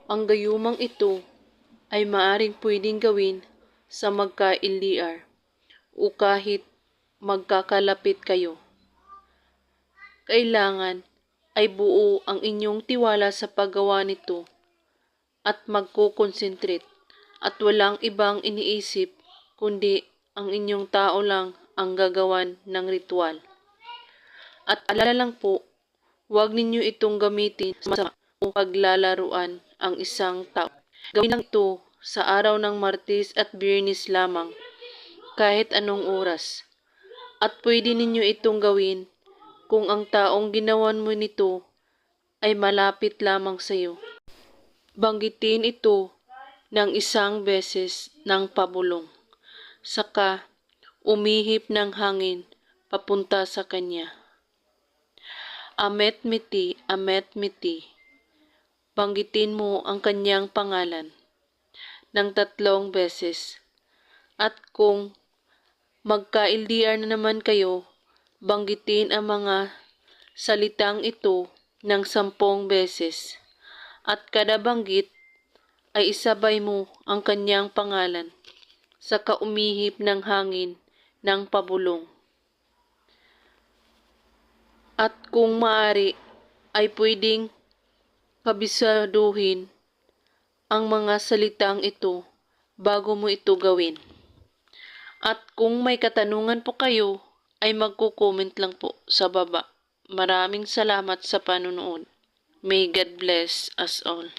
Ang gayumang ito ay maaring pwedeng gawin sa magka-LDR o kahit magkakalapit kayo. Kailangan ay buo ang inyong tiwala sa paggawa nito at magko-concentrate at walang ibang iniisip kundi ang inyong tao lang ang gagawan ng ritual. At alala lang po, huwag ninyo itong gamitin sa o paglalaruan ang isang tao. Gawin lang ito sa araw ng Martes at Biyernes lamang, kahit anong oras. At pwede ninyo itong gawin kung ang taong ginawan mo nito ay malapit lamang sa iyo. Banggitin ito ng isang beses ng pabulong, saka umihip ng hangin papunta sa kanya. Amet Miti, banggitin mo ang kanyang pangalan ng 3 beses. At kung magka-LDR na naman kayo, banggitin ang mga salitang ito ng 10 beses. At kada banggit ay isabay mo ang kanyang pangalan sa kaumihip ng hangin ng pabulong. At kung maaari ay pwedeng kabisaduhin ang mga salitang ito bago mo ito gawin. At kung may katanungan po kayo, ay magko-comment lang po sa baba. Maraming salamat sa panonood. May God bless us all.